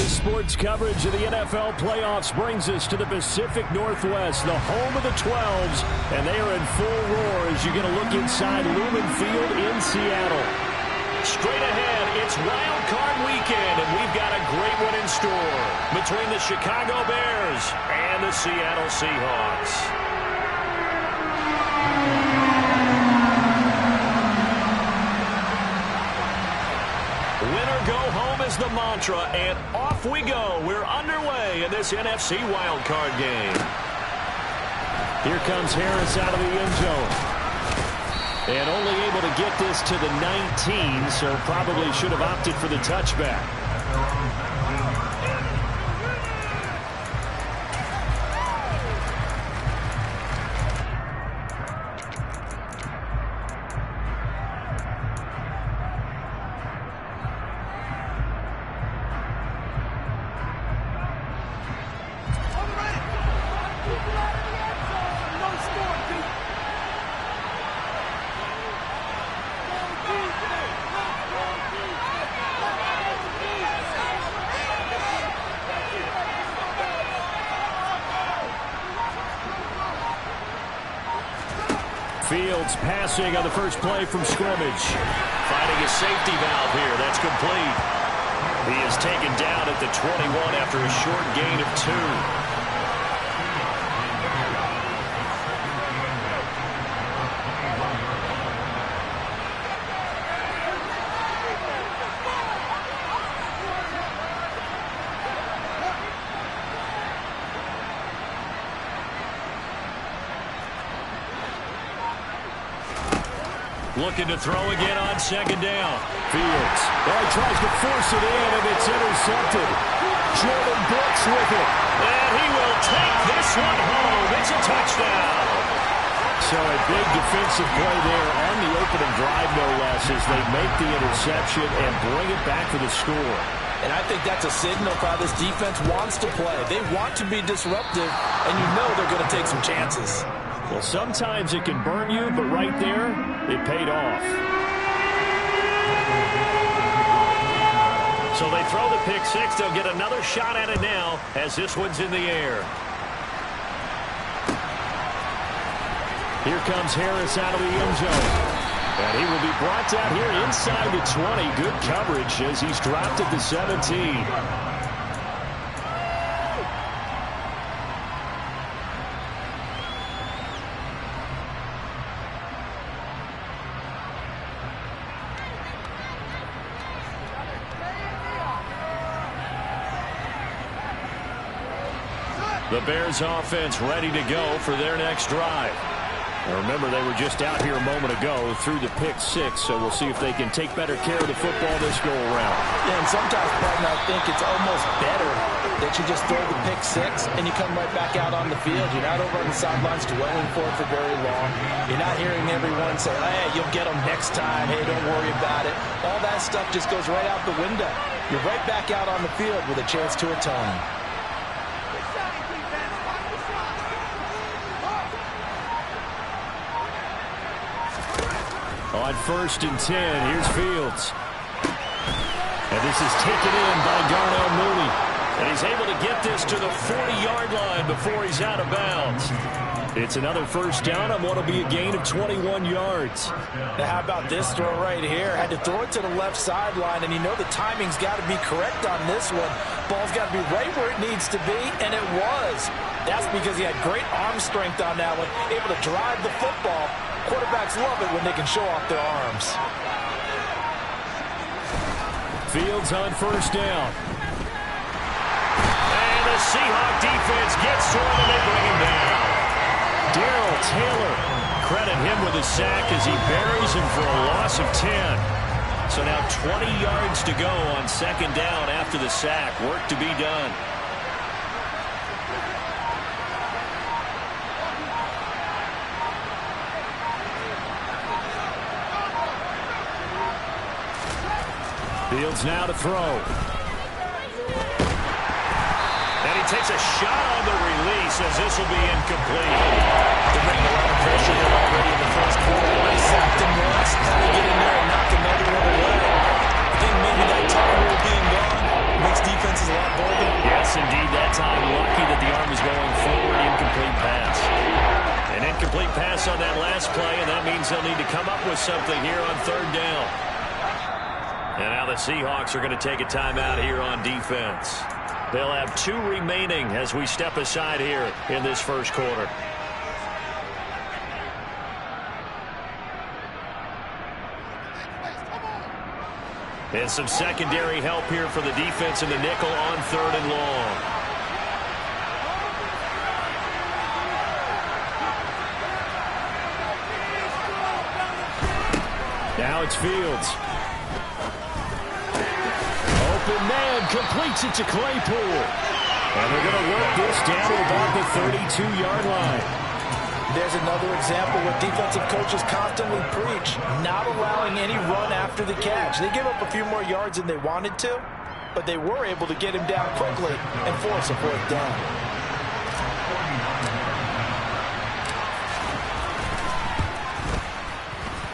Sports coverage of the NFL playoffs brings us to the Pacific Northwest, the home of the 12s, and they are in full roar as you get a look inside Lumen Field in Seattle. Straight ahead, it's Wild Card Weekend, and we've got a great one in store between the Chicago Bears and the Seattle Seahawks. Winner go home is the mantra, and off we go. We're underway in this NFC wildcard game. Here comes Harris out of the end zone. And only able to get this to the 19, so probably should have opted for the touchback. Fields passing on the first play from scrimmage. Finding a safety valve here. That's complete. He is taken down at the 21 after a short gain of 2. Looking to throw again on second down. Fields. He tries to force it in, and it's intercepted. Jordan Brooks with it. And he will take this one home. It's a touchdown. So a big defensive play there on the opening drive, no less, as they make the interception and bring it back for the score. And I think that's a signal for how this defense wants to play. They want to be disruptive, and you know they're going to take some chances. Well, sometimes it can burn you, but right there, it paid off. So they throw the pick six. They'll get another shot at it now as this one's in the air. Here comes Harris out of the end zone. And he will be brought down here inside the 20. Good coverage as he's dropped at the 17. The Bears offense ready to go for their next drive. Now remember, they were just out here a moment ago through the pick six, so we'll see if they can take better care of the football this go-around. Yeah, and sometimes, partner, I think it's almost better that you just throw the pick six and you come right back out on the field. You're not over on the sidelines dwelling for it for very long. You're not hearing everyone say, hey, you'll get them next time. Hey, don't worry about it. All that stuff just goes right out the window. You're right back out on the field with a chance to atone. On 1st and 10, here's Fields. And this is taken in by Darnell Mooney. And he's able to get this to the 40-yard line before he's out of bounds. It's another first down on what will be a gain of 21 yards. Now, how about this throw right here? Had to throw it to the left sideline, and you know the timing's got to be correct on this one. Ball's got to be right where it needs to be, and it was. That's because he had great arm strength on that one, able to drive the football. Quarterbacks love it when they can show off their arms. Fields on first down. And the Seahawk defense gets to him, and they bring him down. Darrell Taylor, credit him with a sack as he buries him for a loss of 10. So now 20 yards to go on second down after the sack. Work to be done. Fields now to throw. And he takes a shot on the release as this will be incomplete. They're bringing a lot of pressure here already in the first quarter. They sacked him once. Now they get in there and knock another one away. I think maybe that time rule being gone makes defenses a lot something here on third down. And now the Seahawks are going to take a timeout here on defense. They'll have 2 remaining as we step aside here in this first quarter. And some secondary help here for the defense in the nickel on third and long. Now it's Fields. Open man, completes it to Claypool. And they're going to work this down to about the 32-yard line. There's another example what defensive coaches constantly preach, not allowing any run after the catch. They give up a few more yards than they wanted to, but they were able to get him down quickly and force a fourth down.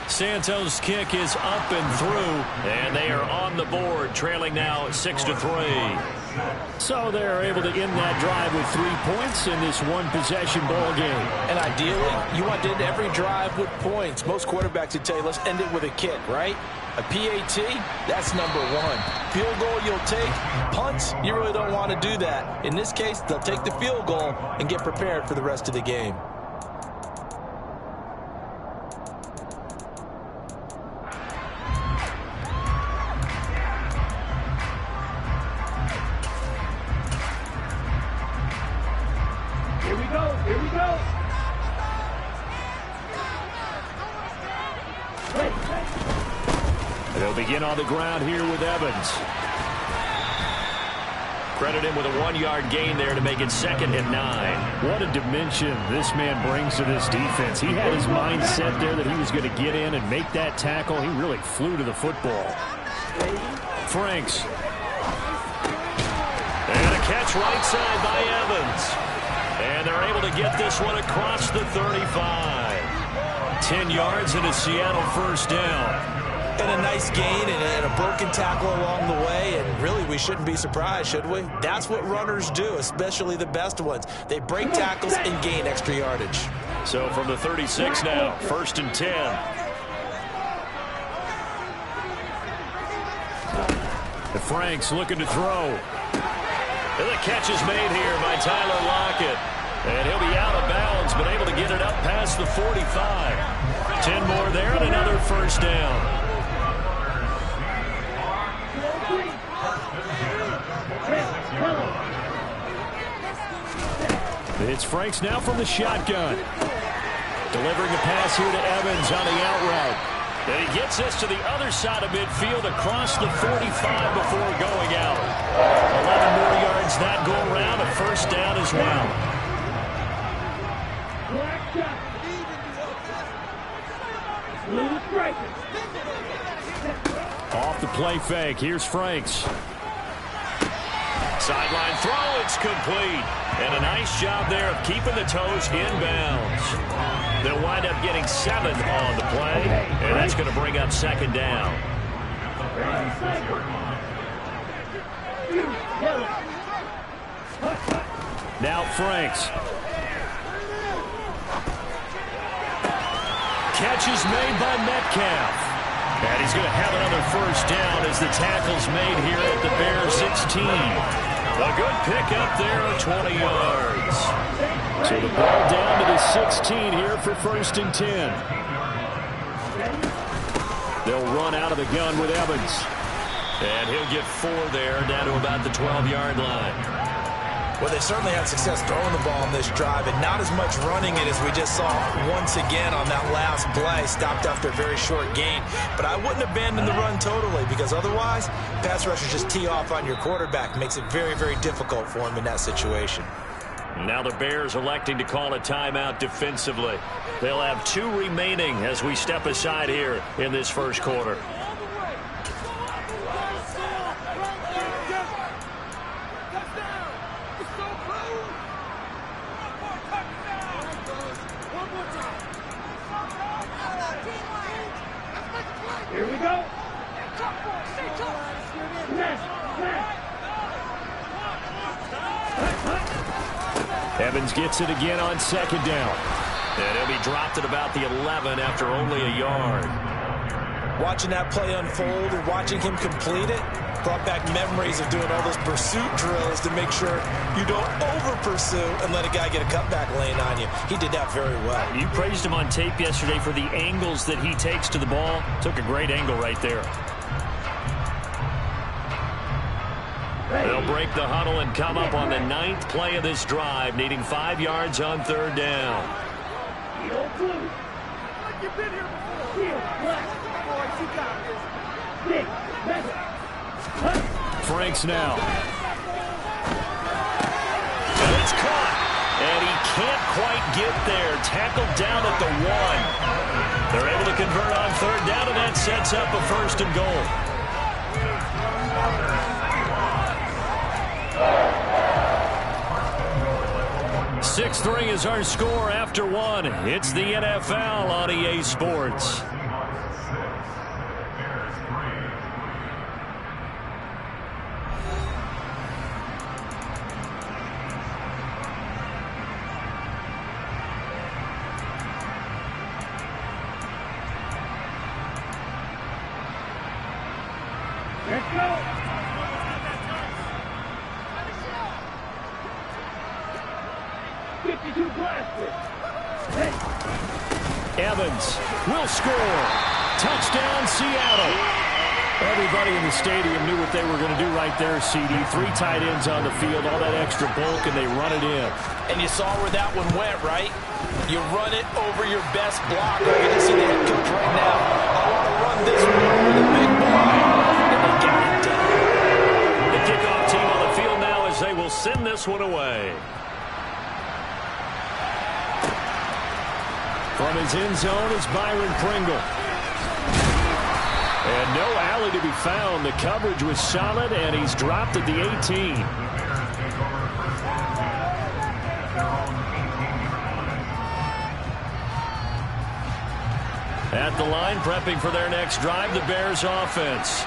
Santos' kick is up and through, and they are on the board, trailing now 6-3. So they're able to end that drive with 3 points in this one-possession ball game. And ideally, you want to end every drive with points. Most quarterbacks would tell you, let's end it with a kick, right? A PAT, that's number 1. Field goal you'll take. Punts, you really don't want to do that. In this case, they'll take the field goal and get prepared for the rest of the game. Here we go. They'll begin on the ground here with Evans. Credit him with a 1-yard gain there to make it 2nd and 9. What a dimension this man brings to this defense. He had his mind set there that he was going to get in and make that tackle. He really flew to the football. Franks. And a catch right side by Evans. And they're able to get this one across the 35. 10 yards and a Seattle first down. And a nice gain and a broken tackle along the way. And really, we shouldn't be surprised, should we? That's what runners do, especially the best ones. They break tackles and gain extra yardage. So from the 36 now, 1st and 10. The Franks looking to throw. And the catch is made here by Tyler Lockett. And he'll be out of bounds, but able to get it up past the 45. 10 more there and another first down. It's Franks now from the shotgun. Delivering a pass here to Evans on the out route. And he gets this to the other side of midfield across the 45 before going out. 11 more yards that go around, a first down as well. Off the play fake, here's Franks. Sideline throw, it's complete. And a nice job there of keeping the toes inbounds. They'll wind up getting 7 on the play, and that's going to bring up 2nd down. Now Franks. Catch is made by Metcalf. And he's going to have another first down as the tackle's made here at the Bears 16. A good pickup there of 20 yards. So the ball down to the 16 here for 1st and 10. They'll run out of the gun with Evans. And he'll get 4 there, down to about the 12-yard line. Well, they certainly had success throwing the ball on this drive, and not as much running it as we just saw once again on that last play. Stopped after a very short gain. But I wouldn't abandon the run totally, because otherwise, pass rushers just tee off on your quarterback. Makes it very, very difficult for him in that situation. Now the Bears electing to call a timeout defensively. They'll have 2 remaining as we step aside here in this first quarter. Here we go. Evans gets it again on 2nd down. And he'll be dropped at about the 11 after only a yard. Watching that play unfold and watching him complete it brought back memories of doing all those pursuit drills to make sure you don't over-pursue and let a guy get a cutback lane on you. He did that very well. You praised him on tape yesterday for the angles that he takes to the ball. Took a great angle right there. They'll break the huddle and come up on the 9th play of this drive, needing 5 yards on 3rd down. Franks now. And it's caught. And he can't quite get there. Tackled down at the 1. They're able to convert on 3rd down, and that sets up a 1st and goal. Six-3 is our score after 1. It's the NFL on EA Sports. Let's go. Evans will score. Touchdown, Seattle. Everybody in the stadium knew what they were going to do right there, CD. 3 tight ends on the field, all that extra bulk, and they run it in. And you saw where that one went, right? You run it over your best blocker. You can see the head coach right now. I want to run this one over the big boy. And they got it done. The kickoff team on the field now as they will send this one away. From his end zone is Byron Pringle. And no alley to be found. The coverage was solid, and he's dropped at the 18. At the line, prepping for their next drive, the Bears offense.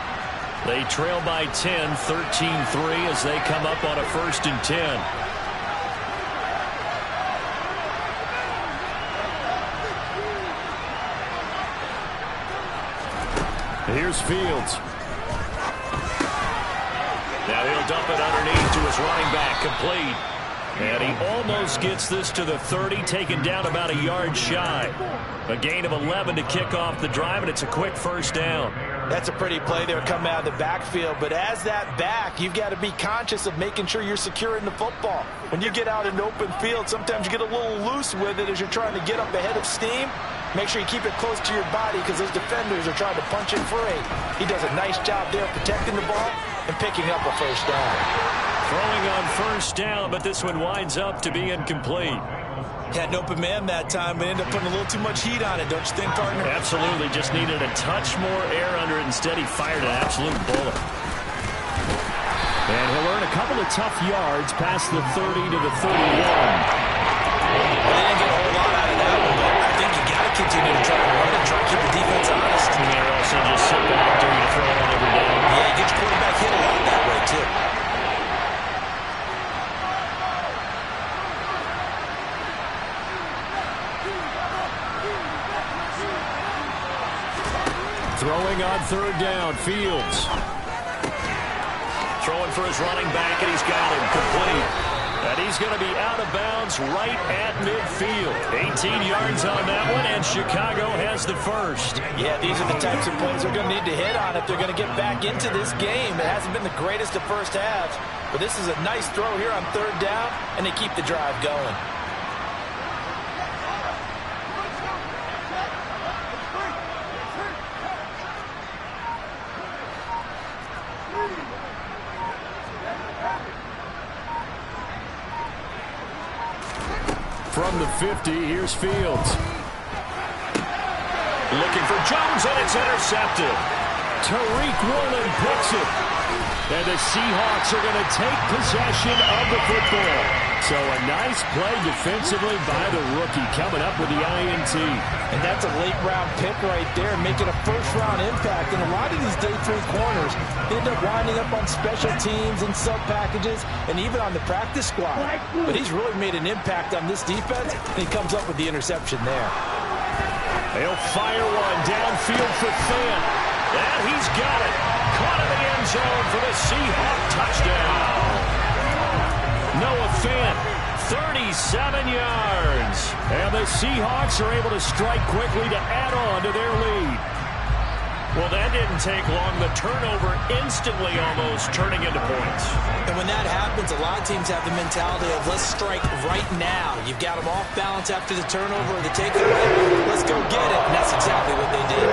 They trail by 10, 13-3 as they come up on a 1st and 10. Here's Fields. Now he'll dump it underneath to his running back, complete. And he almost gets this to the 30, taken down about a yard shy. A gain of 11 to kick off the drive, and it's a quick 1st down. That's a pretty play there coming out of the backfield. But as that back, you've got to be conscious of making sure you're securing the football. When you get out in open field, sometimes you get a little loose with it as you're trying to get up ahead of steam. Make sure you keep it close to your body because those defenders are trying to punch it free. He does a nice job there protecting the ball and picking up a 1st down. Throwing on 1st down, but this one winds up to be incomplete. Had an open man that time, but ended up putting a little too much heat on it, don't you think, partner? Absolutely. Just needed a touch more air under it. Instead, he fired an absolute bullet. And he'll earn a couple of tough yards past the 30 to the 31. Well, they didn't get a whole lot out of that one, but I think you got to continue to try to run and try to keep the defense honest. And they're also just sit back during the throw on every down. Yeah, you get your quarterback hit a lot that way, too. Throwing on 3rd down, Fields. Throwing for his running back, and he's got him complete. And he's going to be out of bounds right at midfield. 18 yards on that one, and Chicago has the 1st. Yeah, these are the types of plays they're going to need to hit on if they're going to get back into this game. It hasn't been the greatest of first halves, but this is a nice throw here on 3rd down, and they keep the drive going. From the 50, here's Fields. Looking for Jones, and it's intercepted. Tariq Woolen picks it. And the Seahawks are going to take possession of the football. So a nice play defensively by the rookie, coming up with the INT. And that's a late-round pick right there, making a first-round impact. And a lot of these day 3 corners end up winding up on special teams and sub-packages and even on the practice squad. But he's really made an impact on this defense, and he comes up with the interception there. They'll fire one downfield for Fant. And he's got it. Caught in the end zone for the Seahawk touchdown. Noah Fant, 37 yards. And the Seahawks are able to strike quickly to add on to their lead. Well, that didn't take long. The turnover instantly almost turning into points. And when that happens, a lot of teams have the mentality of let's strike right now. You've got them off balance after the turnover or the takeaway. Let's go get it. And that's exactly what they did.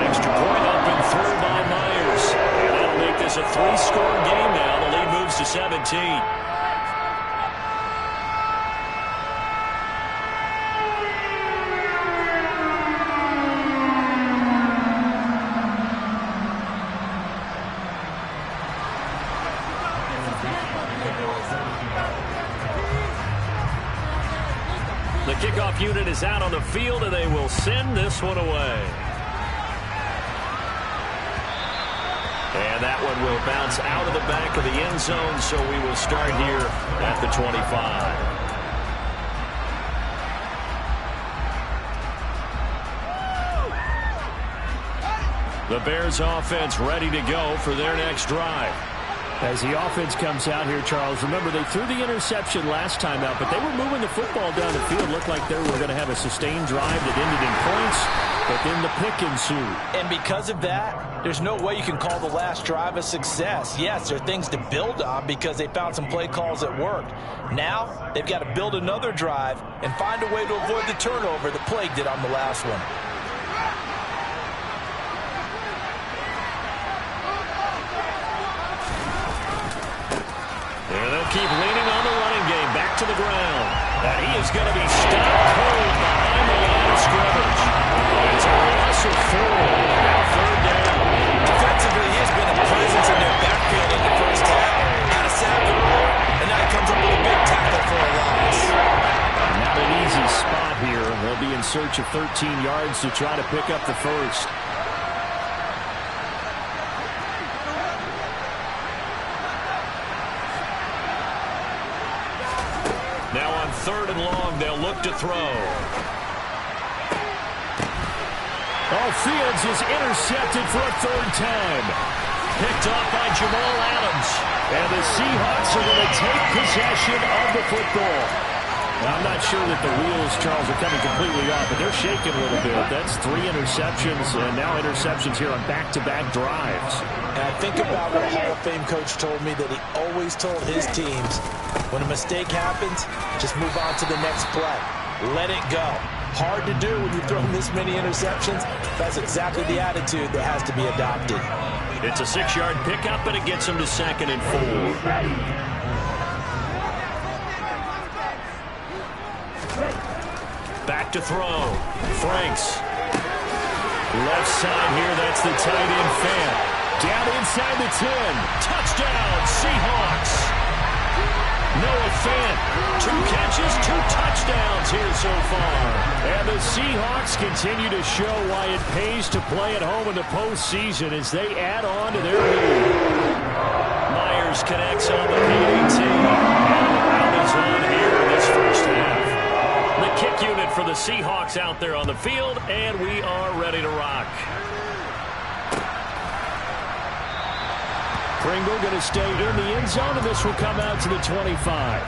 Extra point up and through by Myers. And that'll make this a 3-score game now. The lead moves to 17. The kickoff unit is out on the field, and they will send this one away. And that one will bounce out of the back of the end zone, so we will start here at the 25. The Bears offense ready to go for their next drive. As the offense comes out here, Charles, remember they threw the interception last time out, but they were moving the football down the field. Looked like they were going to have a sustained drive that ended in points, but then the pick ensued. And because of that, there's no way you can call the last drive a success. Yes, there are things to build on because they found some play calls that worked. Now, they've got to build another drive and find a way to avoid the turnover that plagued it on the last one. Keep leaning on the running game. Back to the ground. And he is going to be stopped cold behind the line of scrimmage. It's a loss of 4. Now 3rd down. Defensively, he has been a presence in their backfield in the first half. Had a sack earlier, and now he comes up with a big tackle for a loss. Not an easy spot here. They'll be in search of 13 yards to try to pick up the first. Now on 3rd and long, they'll look to throw. Fields is intercepted for a 3rd time. Picked off by Jamal Adams. And the Seahawks are going to take possession of the football. Now, I'm not sure that the wheels, Charles, are coming completely off, but they're shaking a little bit. That's 3 interceptions, and now interceptions here on back-to-back drives. And I think about what a Hall of Fame coach told me, that he always told his teams, when a mistake happens, just move on to the next play. Let it go. Hard to do when you throw this many interceptions. That's exactly the attitude that has to be adopted. It's a 6-yard pickup, and it gets them to 2nd and 4. Back to throw. Franks. Left side here, that's the tight end Fant. Down inside the 10. Touchdown, Seahawks. Noah Fant, 2 catches, 2 touchdowns here so far. And the Seahawks continue to show why it pays to play at home in the postseason as they add on to their lead. Myers connects on the PAT. And the round is on here in this first half. The kick unit for the Seahawks out there on the field, and we are ready to rock. Pringle going to stay in the end zone, and this will come out to the 25.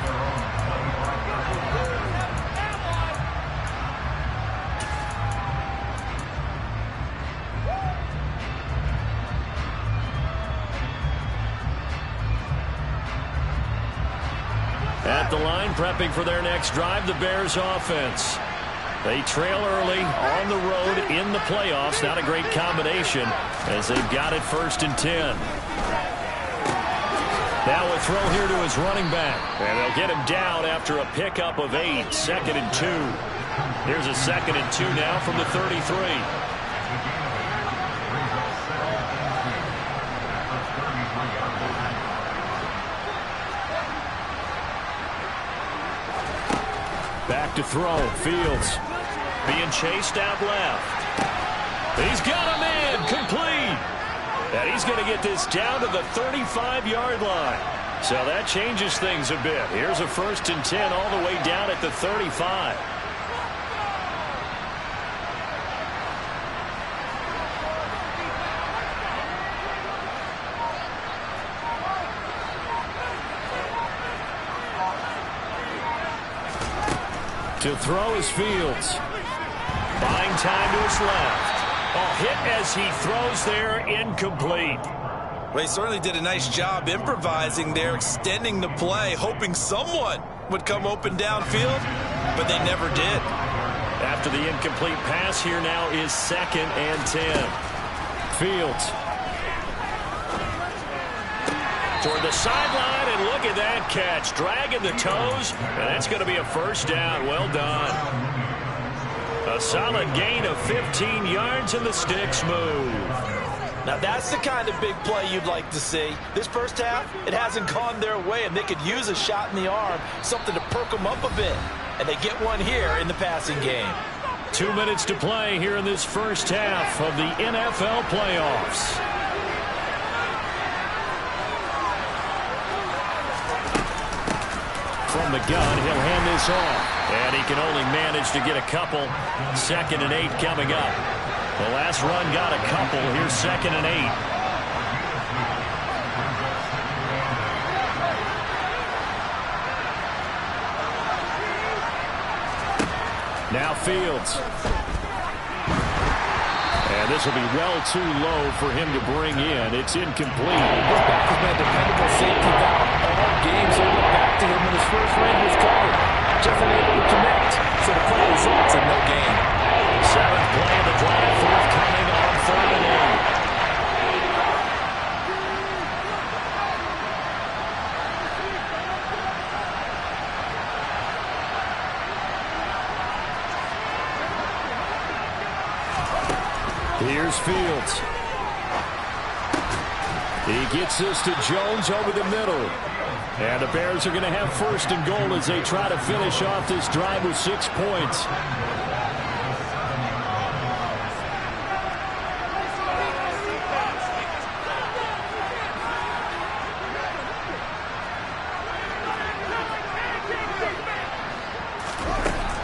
At the line, prepping for their next drive, the Bears offense. They trail early on the road in the playoffs. Not a great combination as they've got it 1st and 10. Now a throw here to his running back. And they'll get him down after a pickup of 8. 2nd and 2. Here's a 2nd and 2 now from the 33. Back to throw. Fields being chased out left. He's got him in. Complete. And he's going to get this down to the 35-yard line. So that changes things a bit. Here's a 1st and 10 all the way down at the 35. To throw is Fields. Buying time to his left. A hit as he throws there, incomplete. Well, he certainly did a nice job improvising there, extending the play, hoping someone would come open downfield, but they never did. After the incomplete pass, here now is 2nd and 10. Fields. Toward the sideline, and look at that catch. Dragging the toes, and that's going to be a first down. Well done. A solid gain of 15 yards, and the sticks move. Now, that's the kind of big play you'd like to see. This first half, it hasn't gone their way, and they could use a shot in the arm, something to perk them up a bit. And they get one here in the passing game. 2 minutes to play here in this first half of the NFL playoffs. From the gun, he'll hand this off. And he can only manage to get a couple. 2nd and 8 coming up. The last run got a couple. Here's 2nd and 8. Now Fields. And this will be well too low for him to bring in. It's incomplete. This back has been a dependable safety valve all game, so look back to him when his first read was covered. Just unable to connect, so the play results in no gain. 7th play of the drive, forthcoming on 3rd and 8. Here's Fields. He gets this to Jones over the middle. And the Bears are going to have 1st and goal as they try to finish off this drive with 6 points.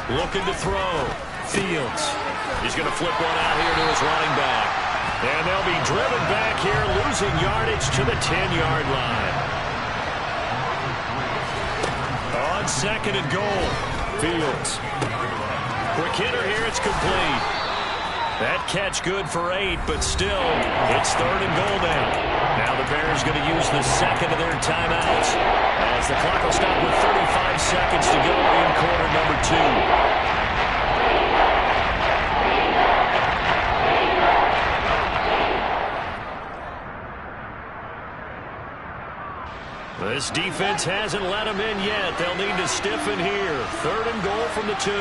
Looking to throw. Fields. He's going to flip one out here to his running back. And they'll be driven back here, losing yardage to the 10-yard line. On 2nd and goal. Fields. Quick hitter here, it's complete. That catch good for 8, but still, it's 3rd and goal now. Now the Bears going to use the 2nd of their timeouts as the clock will stop with 35 seconds to go in quarter number 2. This defense hasn't let them in yet. They'll need to stiffen here. 3rd and goal from the 2.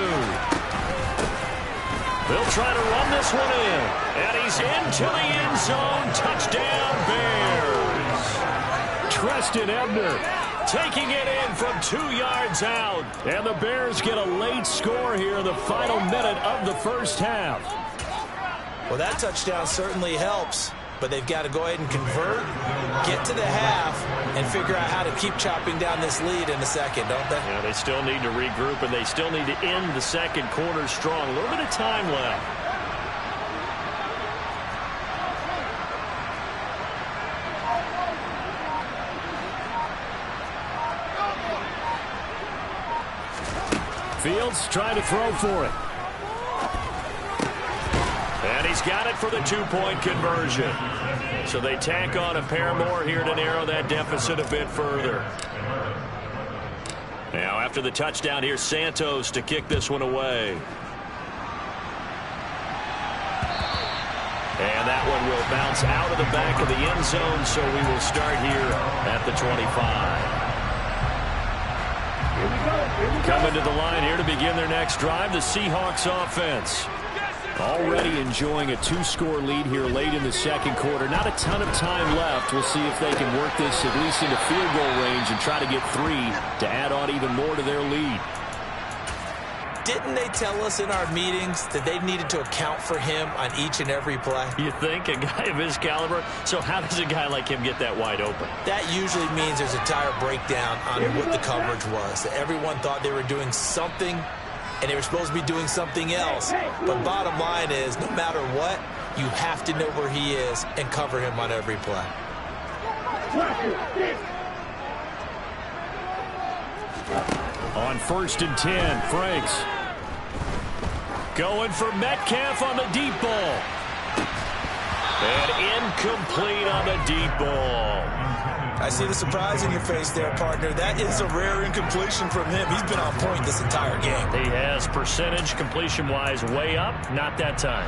They'll try to run this one in. And he's into the end zone. Touchdown, Bears. Treston Ebner taking it in from 2 yards out. And the Bears get a late score here in the final minute of the first half. Well, that touchdown certainly helps. But they've got to go ahead and convert, get to the half, and figure out how to keep chopping down this lead in the second, don't they? Yeah, they still need to regroup, and they still need to end the second quarter strong. A little bit of time left. Fields trying to throw for it. And he's got it for the 2-point conversion. So they tack on a pair more here to narrow that deficit a bit further. Now after the touchdown, here's Santos to kick this one away. And that one will bounce out of the back of the end zone, so we will start here at the 25. Coming to the line here to begin their next drive, the Seahawks offense. Already enjoying a 2-score lead here late in the second quarter. Not a ton of time left. We'll see if they can work this at least into field goal range and try to get 3 to add on even more to their lead. Didn't they tell us in our meetings that they needed to account for him on each and every play? You think? A guy of his caliber? So how does a guy like him get that wide open? That usually means there's a tire breakdown on what the coverage was. Everyone thought they were doing something, and they were supposed to be doing something else. But bottom line is, no matter what, you have to know where he is and cover him on every play. On 1st and 10, Franks. Going for Metcalf on the deep ball. And incomplete on the deep ball. I see the surprise in your face there, partner. That is a rare incompletion from him. He's been on point this entire game. He has percentage completion-wise way up, not that time.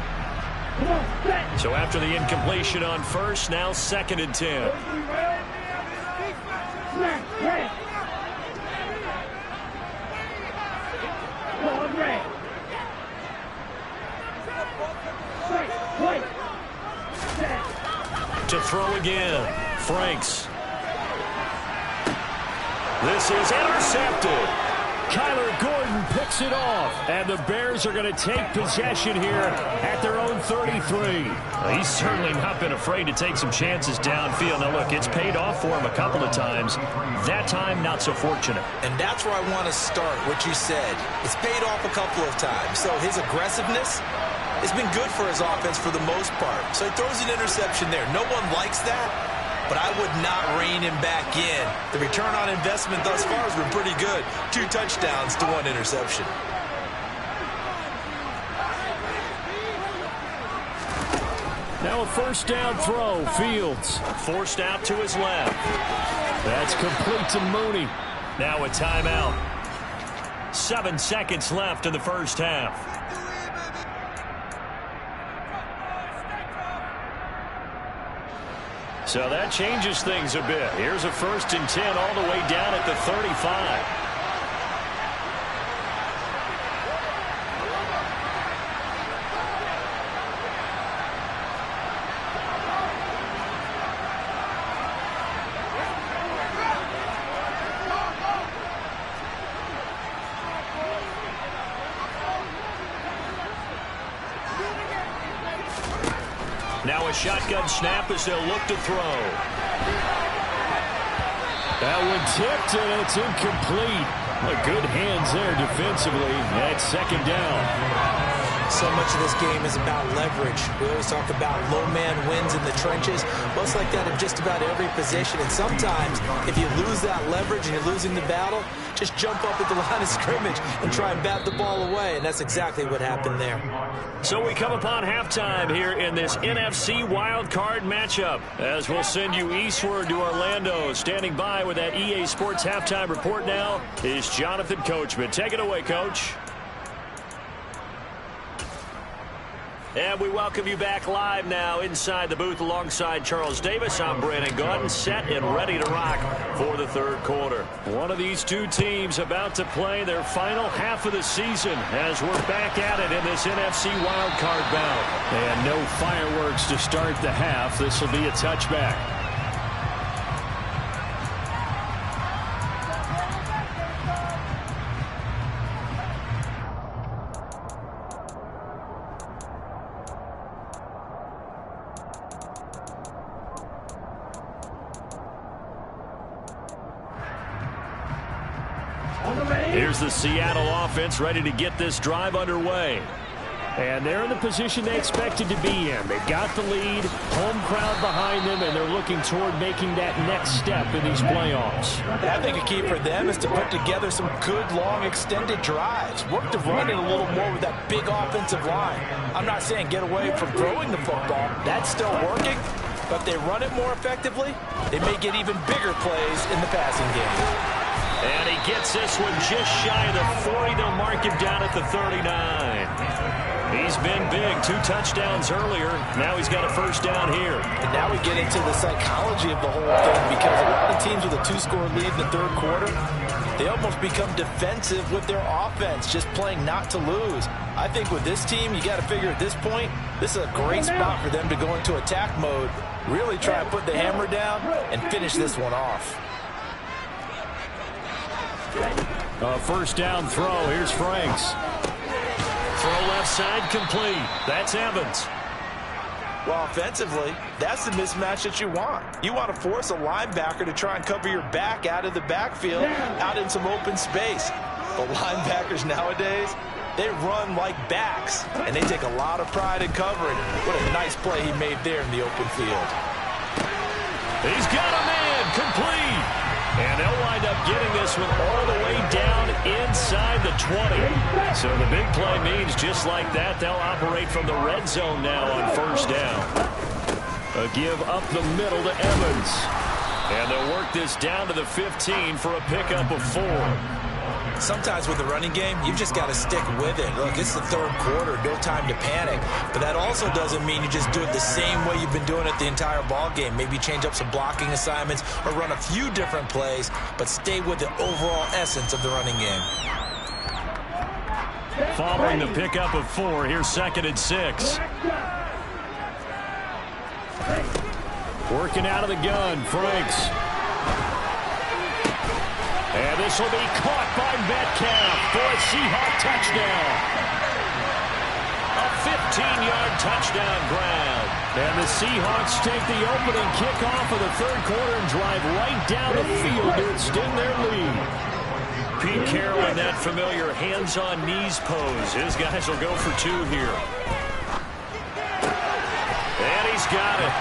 So after the incompletion on first, now 2nd and 10. To throw again, Franks. This is intercepted. Kyler Gordon picks it off, and the Bears are going to take possession here at their own 33. Well, he's certainly not been afraid to take some chances downfield. Now, look, it's paid off for him a couple of times. That time, not so fortunate. And that's where I want to start, what you said. It's paid off a couple of times. So his aggressiveness has been good for his offense for the most part. So he throws an interception there. No one likes that, but I would not rein him back in. The return on investment thus far has been pretty good. 2 touchdowns to 1 interception. Now a first down throw, Fields. Forced out to his left. That's complete to Mooney. Now a timeout. 7 seconds left in the first half. So that changes things a bit. Here's a 1st and 10 all the way down at the 35. Now a shotgun snap as they'll look to throw. That one tipped, and it's incomplete. Good hands there defensively. That's 2nd down. So much of this game is about leverage. We always talk about low man wins in the trenches. Well, it's like that in just about every position. And sometimes, if you lose that leverage and you're losing the battle, just jump up at the line of scrimmage and try and bat the ball away. And that's exactly what happened there. So we come upon halftime here in this NFC wildcard matchup. As we'll send you eastward to Orlando. Standing by with that EA Sports halftime report now is Jonathan Coachman. Take it away, Coach. And we welcome you back live now inside the booth alongside Charles Davis. I'm Brandon Gaudin, set and ready to rock for the 3rd quarter. One of these 2 teams about to play their final half of the season as we're back at it in this NFC wildcard bout. And no fireworks to start the half. This will be a touchback. Here's the Seattle offense ready to get this drive underway. And they're in the position they expected to be in. They got the lead, home crowd behind them, and they're looking toward making that next step in these playoffs. I think a key for them is to put together some good, long, extended drives. Work to run it a little more with that big offensive line. I'm not saying get away from throwing the football. That's still working. But if they run it more effectively, they may get even bigger plays in the passing game. And he gets this one just shy of the 40. They'll mark him down at the 39. He's been big. 2 touchdowns earlier. Now he's got a first down here. And now we get into the psychology of the whole thing, because a lot of teams with a 2-score lead in the 3rd quarter, they almost become defensive with their offense, just playing not to lose. I think with this team, you got to figure at this point, this is a great spot for them to go into attack mode, really try and put the hammer down and finish this one off. A first down throw. Here's Franks. Throw left side complete. That's Evans. Well, offensively, that's the mismatch that you want. You want to force a linebacker to try and cover your back out of the backfield, out in some open space. But linebackers nowadays, they run like backs, and they take a lot of pride in covering. What a nice play he made there in the open field. He's got a man complete. And they'll wind up getting this one all the way down inside the 20. So the big play means just like that, they'll operate from the red zone now on first down. A give up the middle to Evans. And they'll work this down to the 15 for a pickup of 4. Sometimes with the running game, you've just got to stick with it. Look, it's the third quarter, no time to panic. But that also doesn't mean you just do it the same way you've been doing it the entire ball game. Maybe change up some blocking assignments or run a few different plays, but stay with the overall essence of the running game. Following the pickup of 4, here's 2nd and 6. Working out of the gun, Franks. And this will be caught by Metcalf for a Seahawk touchdown. A 15-yard touchdown grab. And the Seahawks take the opening kickoff of the third quarter and drive right down the field to extend their lead. Pete Carroll in that familiar hands-on knees pose. His guys will go for 2 here. And he's got it.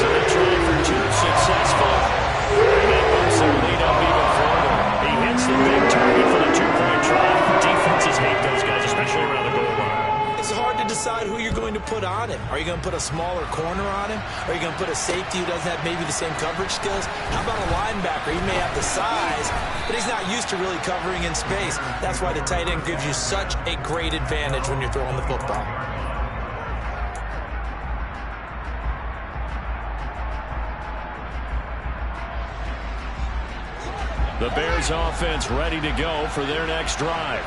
So they try for 2, successful. And that moves their lead up even further. He hits the big target for the 2-point try. Defenses hate those guys, especially around the goal line. It's hard to decide who you're going to put on him. Are you going to put a smaller corner on him? Are you going to put a safety who doesn't have maybe the same coverage skills? How about a linebacker? He may have the size, but he's not used to really covering in space. That's why the tight end gives you such a great advantage when you're throwing the football. The Bears offense ready to go for their next drive.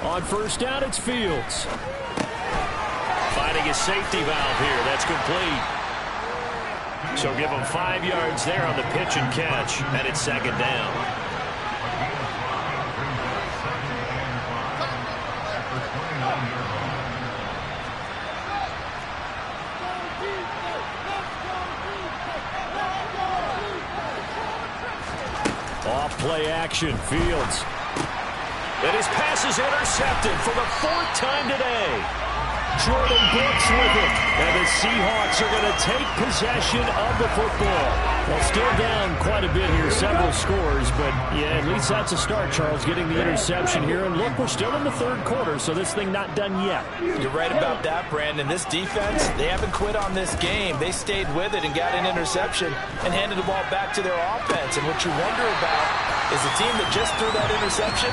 On first down, it's Fields. Finding a safety valve here. That's complete. So give them 5 yards there on the pitch and catch, and it's 2nd down. Off play action, Fields. And his pass is intercepted for the 4th time today. Jordan Brooks with it. And the Seahawks are going to take possession of the football. Well, still down quite a bit here, several scores, but yeah, at least that's a start, Charles, getting the interception here. And look, we're still in the third quarter, so this thing not done yet. You're right about that, Brandon. This defense, they haven't quit on this game. They stayed with it and got an interception and handed the ball back to their offense. And what you wonder about is the team that just threw that interception,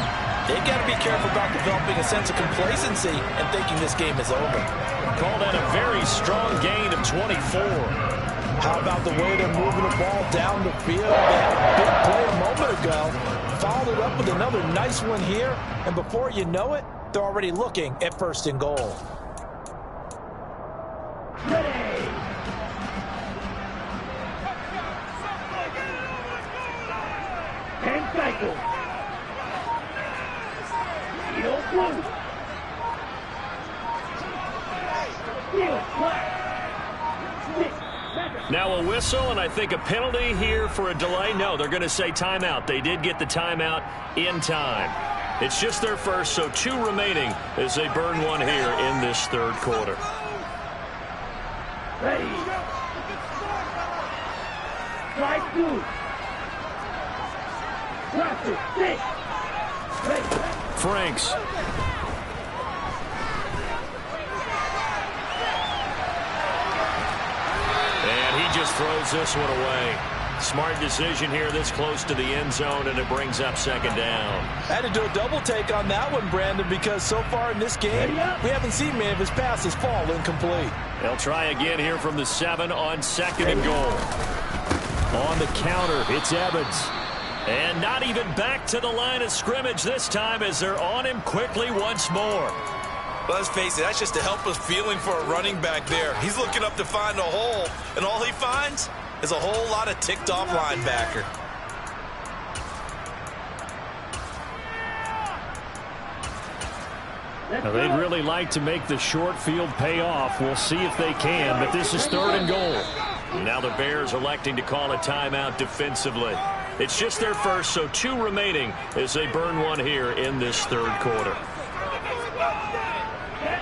they've got to be careful about developing a sense of complacency and thinking this game is over. Call that a very strong gain of 24. How about the way they're moving the ball down the field? They had a big play a moment ago. Followed it up with another nice one here. And before you know it, they're already looking at 1st and goal. Now a whistle, and I think a penalty here for a delay. No, they're going to say timeout. They did get the timeout in time. It's just their first, so 2 remaining as they burn one here in this third quarter. Ready. Strike 2. Practice 6. Ready. Franks. Just throws this one away. Smart decision here this close to the end zone, and it brings up 2nd down. I had to do a double take on that one, Brandon, because so far in this game, we haven't seen many of his passes fall incomplete. They'll try again here from the 7 on 2nd and goal. On the counter, it's Evans. And not even back to the line of scrimmage this time as they're on him quickly once more. Well, let's face it, that's just a helpless feeling for a running back there. He's looking up to find a hole, and all he finds is a whole lot of ticked-off linebacker. Now, they'd really like to make the short field pay off. We'll see if they can, but this is 3rd and goal. Now the Bears electing to call a timeout defensively. It's just their first, so 2 remaining as they burn one here in this 3rd quarter.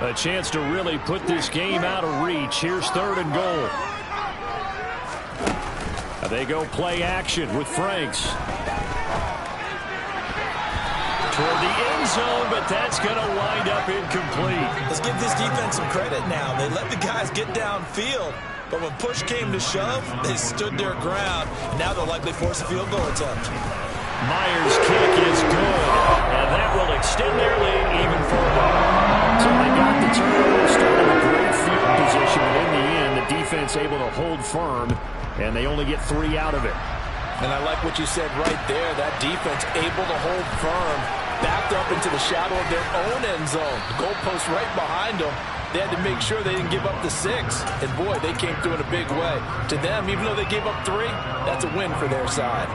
A chance to really put this game out of reach. Here's 3rd and goal. Now they go play action with Franks. Toward the end zone, but that's going to wind up incomplete. Let's give this defense some credit now. They let the guys get downfield, but when push came to shove, they stood their ground. Now they'll likely force a field goal attempt. Myers' kick is good, and that will extend their lead even further. So they got the turnover, started a great field position, but in the end, the defense able to hold firm, and they only get 3 out of it. And I like what you said right there. That defense able to hold firm, backed up into the shadow of their own end zone. The goalpost right behind them. They had to make sure they didn't give up the 6. And, boy, they came through in a big way. To them, even though they gave up 3, that's a win for their side.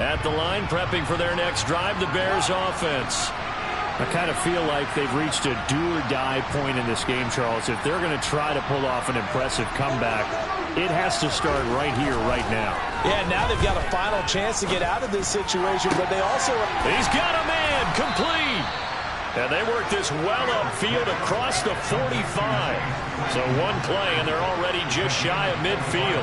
At the line, prepping for their next drive, the Bears offense. I kind of feel like they've reached a do-or-die point in this game, Charles. If they're going to try to pull off an impressive comeback, it has to start right here, right now. Yeah, now they've got a final chance to get out of this situation, but they also... He's got a man, complete. And they work this well upfield across the 45. So 1 play, and they're already just shy of midfield.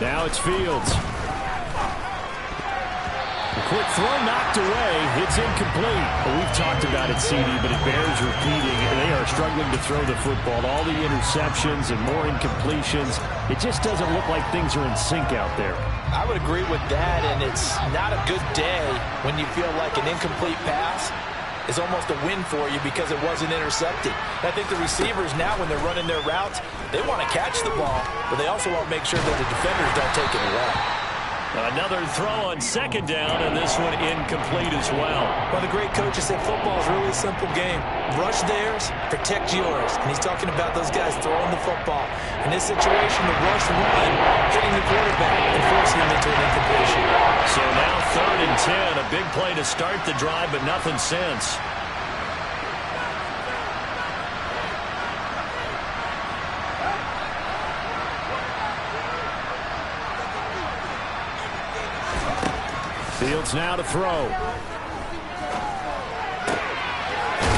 Now it's Fields. A quick throw knocked away. It's incomplete. Well, we've talked about it, CD, but it bears repeating. They are struggling to throw the football. All the interceptions and more incompletions. It just doesn't look like things are in sync out there. I would agree with that, and it's not a good day when you feel like an incomplete pass is almost a win for you because it wasn't intercepted. I think the receivers now, when they're running their routes, they want to catch the ball, but they also want to make sure that the defenders don't take it away. Another throw on 2nd down, and this one incomplete as well. One of the great coaches said football is really a simple game. Rush theirs, protect yours. And he's talking about those guys throwing the football. In this situation, the rush one, hitting the quarterback and forcing him into an incompletion. So now 3rd and 10, a big play to start the drive, but nothing since. Fields now to throw.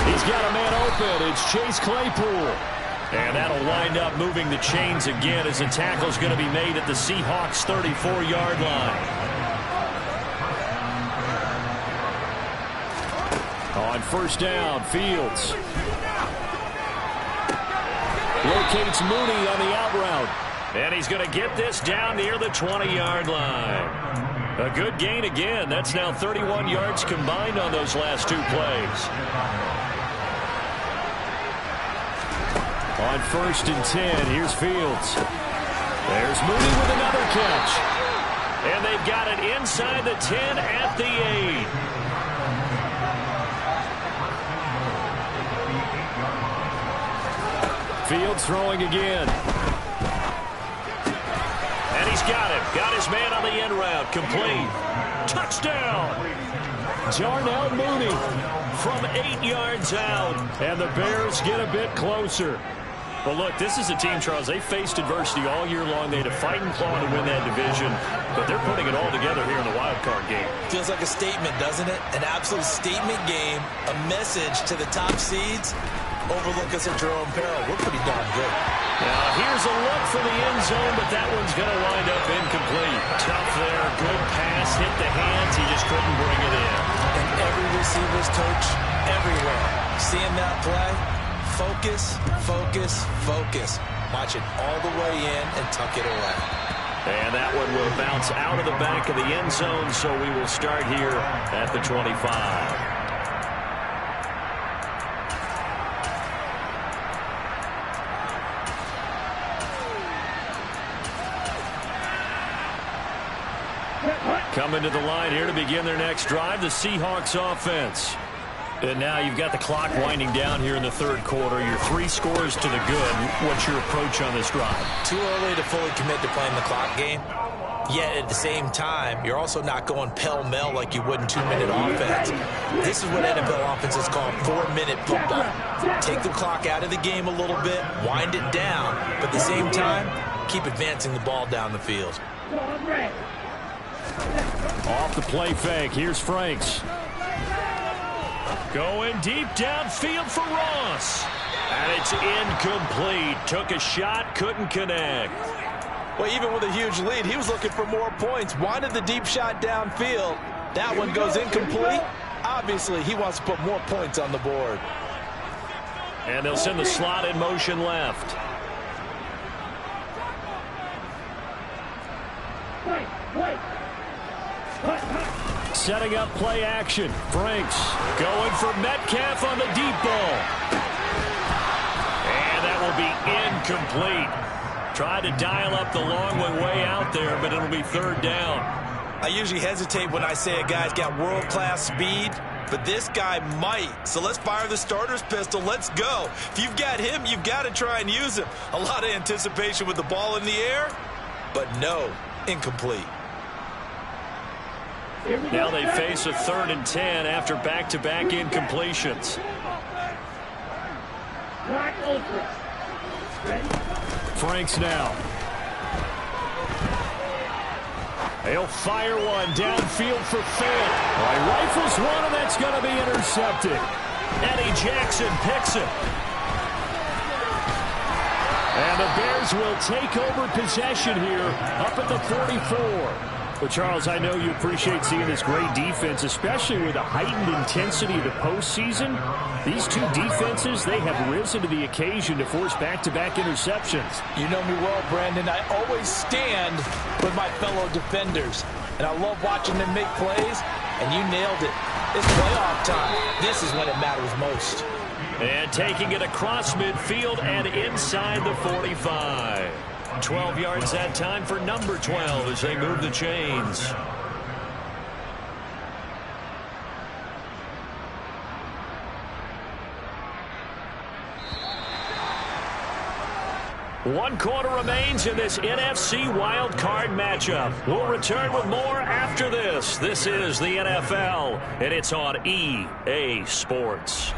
He's got a man open. It's Chase Claypool. And that'll wind up moving the chains again as the tackle's going to be made at the Seahawks' 34-yard line. On 1st down, Fields locates Mooney on the out route. And he's going to get this down near the 20-yard line. A good gain again. That's now 31 yards combined on those last 2 plays. On 1st and 10, here's Fields. There's Mooney with another catch. And they've got it inside the 10 at the 8. Fields throwing again. And he's got it. Got his man on the end route. Complete. Touchdown. Darnell Mooney from 8 yards out. And the Bears get a bit closer. But look, this is a team, Charles, they faced adversity all year long. They had to fight and claw to win that division. But they're putting it all together here in the wild card game. Feels like a statement, doesn't it? An absolute statement game. A message to the top seeds. Overlook us at your own peril. We're pretty darn good. Now here's a look for the end zone, but that one's going to wind up incomplete. Tough there. Good pass. Hit the hands. He just couldn't bring it in. And every receiver's coach everywhere. Seeing that play, focus, focus, focus. Watch it all the way in and tuck it away. And that one will bounce out of the back of the end zone, so we will start here at the 25. Coming to the line here to begin their next drive, the Seahawks offense. And now you've got the clock winding down here in the third quarter. Your 3 scores to the good. What's your approach on this drive? Too early to fully commit to playing the clock game. Yet at the same time, you're also not going pell-mell like you would in 2-minute offense. This is what NFL offenses call 4-minute football. Take the clock out of the game a little bit, wind it down, but at the same time, keep advancing the ball down the field. Off the play fake, here's Franks. Going deep downfield for Ross. And it's incomplete. Took a shot, couldn't connect. Well, even with a huge lead, he was looking for more points. Wanted the deep shot downfield. That one goes incomplete. Obviously, he wants to put more points on the board. And they'll send the slot in motion left. Setting up play action. Franks going for Metcalf on the deep ball. And that will be incomplete. Tried to dial up the long one way out there, but it'll be third down. I usually hesitate when I say a guy's got world-class speed, but this guy might. So let's fire the starter's pistol. Let's go. If you've got him, you've got to try and use him. A lot of anticipation with the ball in the air, but no, incomplete. Now they face a 3rd and 10 after back-to-back incompletions. Franks now. He'll fire one downfield for Fant. He rifles one, and that's going to be intercepted. Eddie Jackson picks it. And the Bears will take over possession here up at the 44. But, Charles, I know you appreciate seeing this great defense, especially with the heightened intensity of the postseason. These two defenses, they have risen to the occasion to force back-to-back interceptions. You know me well, Brandon. I always stand with my fellow defenders. And I love watching them make plays, and you nailed it. It's playoff time. This is when it matters most. And taking it across midfield and inside the 45. 12 yards that time for number 12 as they move the chains. One quarter remains in this NFC wild card matchup. We'll return with more after this. This is the NFL, and it's on EA Sports.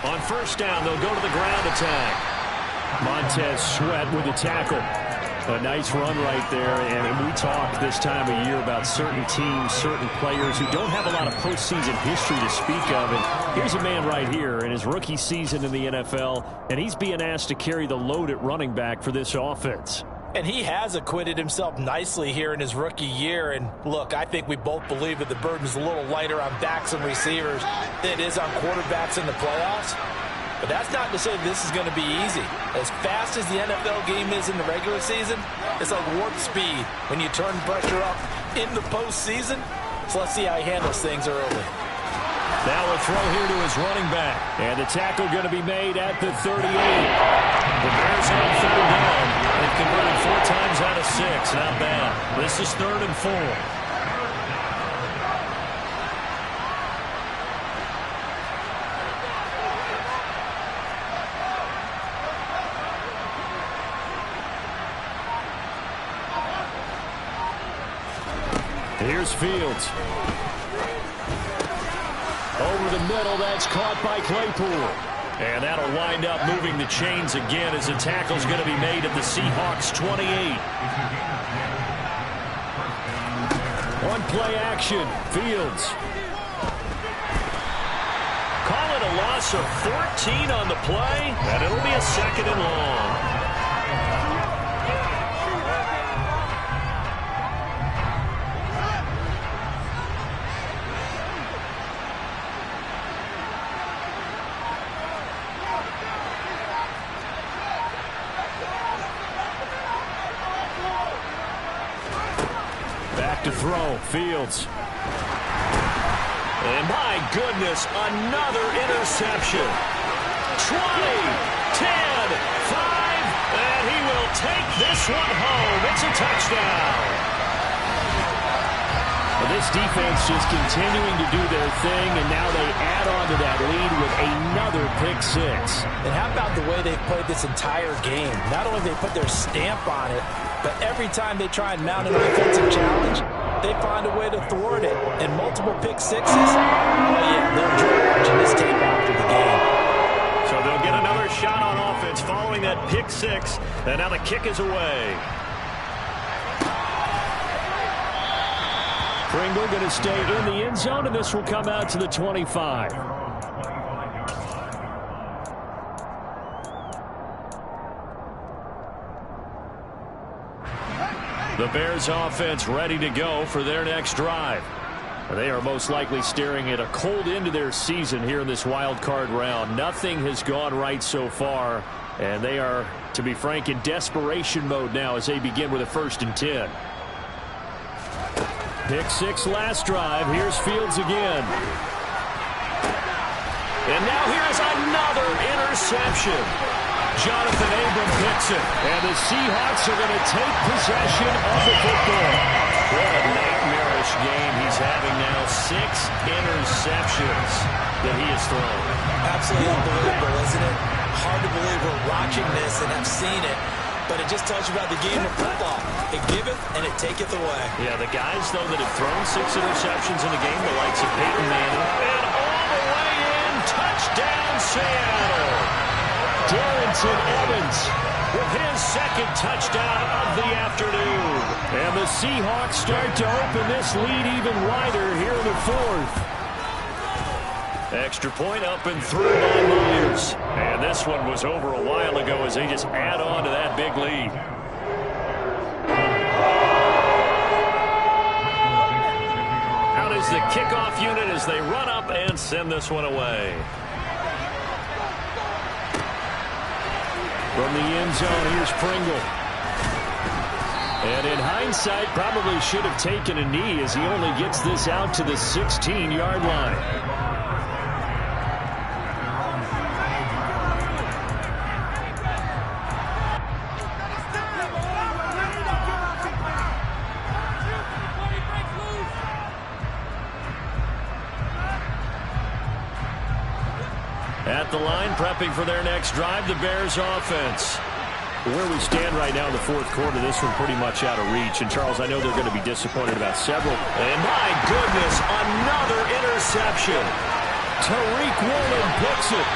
On first down, they'll go to the ground attack. Montez Sweat with the tackle. A nice run right there, and we talk this time of year about certain teams, certain players who don't have a lot of postseason history to speak of. And here's a man right here in his rookie season in the NFL, and he's being asked to carry the load at running back for this offense. And he has acquitted himself nicely here in his rookie year. And look, I think we both believe that the burden's a little lighter on backs and receivers than it is on quarterbacks in the playoffs. But that's not to say this is going to be easy. As fast as the NFL game is in the regular season, it's like warp speed when you turn pressure up in the postseason. So let's see how he handles things early. Now a throw here to his running back. And the tackle going to be made at the 38. The Bears on third down. They've converted 4 times out of 6. Not bad. This is 3rd and 4. Here's Fields. Over the middle, that's caught by Claypool. And that'll wind up moving the chains again as the tackle's going to be made at the Seahawks 28. One play action. Fields. Call it a loss of 14 on the play, and it'll be a 2nd and long. To throw. Fields. And my goodness, another interception. 20, 10, 5, and he will take this one home. It's a touchdown. Well, this defense just continuing to do their thing, and now they add on to that lead with another pick six. And how about the way they've played this entire game? Not only have they put their stamp on it, but every time they try and mount an offensive challenge, they find a way to thwart it. And multiple pick sixes, oh yeah, they'll enjoy watching this tape after the game. So they'll get another shot on offense following that pick six, and now the kick is away. Pringle going to stay in the end zone, and this will come out to the 25. The Bears offense ready to go for their next drive. They are most likely staring at a cold end to their season here in this wild card round. Nothing has gone right so far, and they are, to be frank, in desperation mode now as they begin with a 1st and 10. Pick six last drive. Here's Fields again. And now here's another interception. Jonathan Abram picks it. And the Seahawks are going to take possession of the football. What a nightmarish game he's having now. 6 interceptions that he has thrown. Absolutely unbelievable, isn't it? Hard to believe we're watching this and have seen it. But it just tells you about the game of football. It giveth and it taketh away. Yeah, the guys, though, that have thrown 6 interceptions in the game, the likes of Peyton Manning. And all the way in, touchdown Seattle. Darrington Evans with his 2nd touchdown of the afternoon. And the Seahawks start to open this lead even wider here in the 4th. Extra point up and through by Myers. And this one was over a while ago as they just add on to that big lead. Out is the kickoff unit as they run up and send this one away. From the end zone, here's Pringle. And in hindsight, probably should have taken a knee as he only gets this out to the 16-yard line. At the line, prepping for their next drive, the Bears offense. Where we stand right now in the 4th quarter, this one pretty much out of reach. And, Charles, I know they're going to be disappointed about several. And, my goodness, another interception. Tariq Woolen picks it.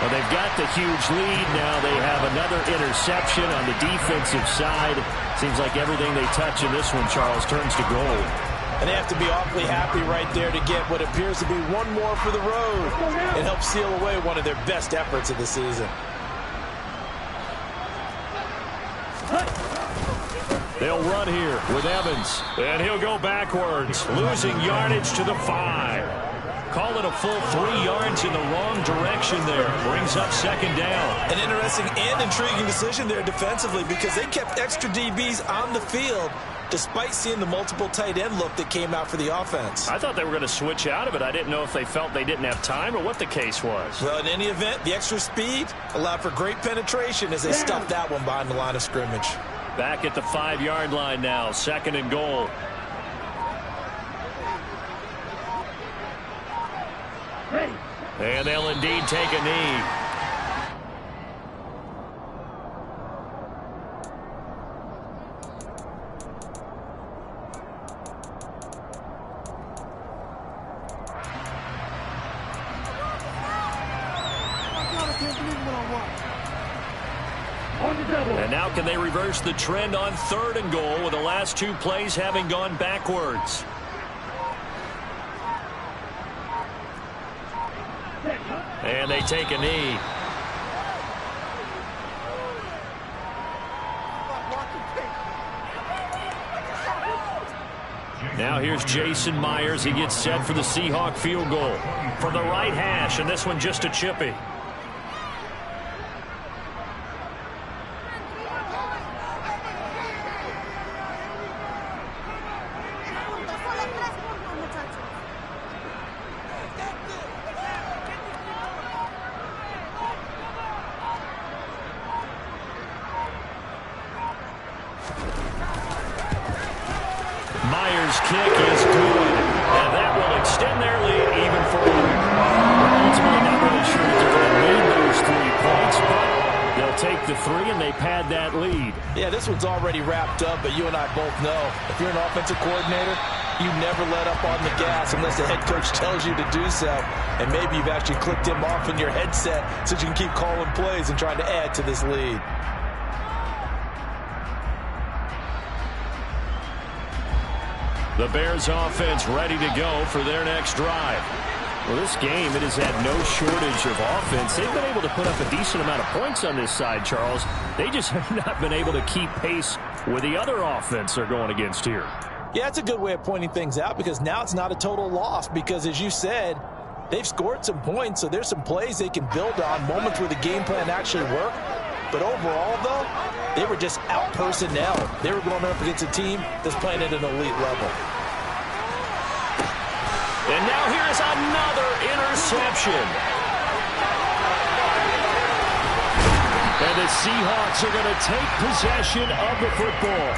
Well, they've got the huge lead. Now they have another interception on the defensive side. Seems like everything they touch in this one, Charles, turns to gold. And they have to be awfully happy right there to get what appears to be one more for the road. It helps seal away one of their best efforts of the season. They'll run here with Evans. And he'll go backwards, losing yardage to the 5. Call it a full 3 yards in the wrong direction there. Brings up 2nd down. An interesting and intriguing decision there defensively because they kept extra DBs on the field despite seeing the multiple tight end look that came out for the offense. I thought they were going to switch out of it. I didn't know if they felt they didn't have time or what the case was. Well, in any event, the extra speed allowed for great penetration as they stuffed that one behind the line of scrimmage. Back at the 5-yard line now, 2nd and goal. And they'll indeed take a knee. And now can they reverse the trend on 3rd and goal with the last 2 plays having gone backwards? And they take a knee. Now here's Jason Myers. He gets set for the Seahawk field goal from the right hash, and this one just a chippy. kick is good. And that will extend their lead even further. We're ultimately not really sure that they're going to need those 3 points, but they'll take the 3 and they pad that lead. Yeah, this one's already wrapped up, but you and I both know if you're an offensive coordinator, you never let up on the gas unless the head coach tells you to do so. And maybe you've actually clicked him off in your headset so you can keep calling plays and trying to add to this lead. The Bears offense ready to go for their next drive. Well, this game, it has had no shortage of offense. They've been able to put up a decent amount of points on this side, Charles. They just have not been able to keep pace with the other offense they're going against here. Yeah, it's a good way of pointing things out because now it's not a total loss because, as you said, they've scored some points, so there's some plays they can build on, moments where the game plan actually worked. But overall, though, they were just out-personnel. They were going up against a team that's playing at an elite level. And now here's another interception. And the Seahawks are going to take possession of the football.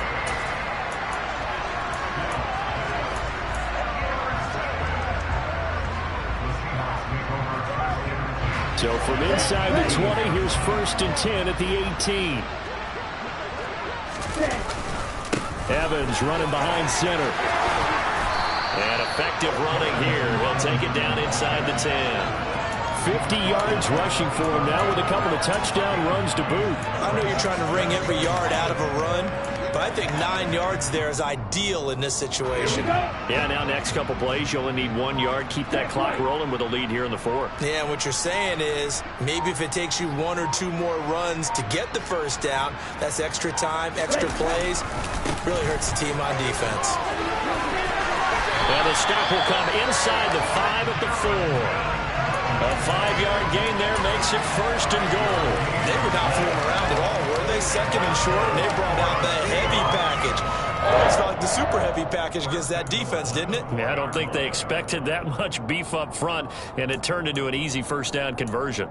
So from inside the 20, here's 1st and 10 at the 18. Evans running behind center. And effective running here. He'll take it down inside the 10. 50 yards rushing for him now with a couple of touchdown runs to boot. I know you're trying to wring every yard out of a run, but I think 9 yards there is ideal in this situation. Yeah, now next couple plays, you only need 1 yard. Keep that clock rolling with a lead here in the 4th. Yeah, what you're saying is maybe if it takes you 1 or 2 more runs to get the first down, that's extra time, extra plays. Really hurts the team on defense. And the stop will come inside the 5 at the 4. A 5-yard gain there makes it 1st and goal. They were not fooling around at all, were they? 2nd and short, and they brought out the heavy package. Almost felt like the super heavy package against that defense, didn't it? Yeah, I don't think they expected that much beef up front, and it turned into an easy 1st down conversion.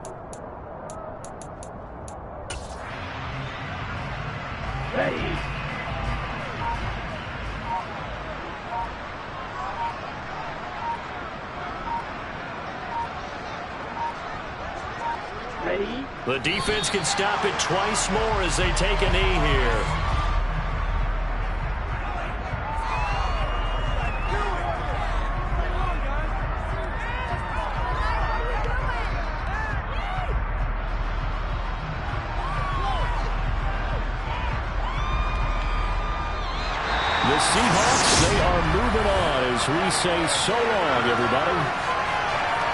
Ready. Ready. The defense can stop it twice more as they take a knee here. The Seahawks, they are moving on as we say so long, everybody.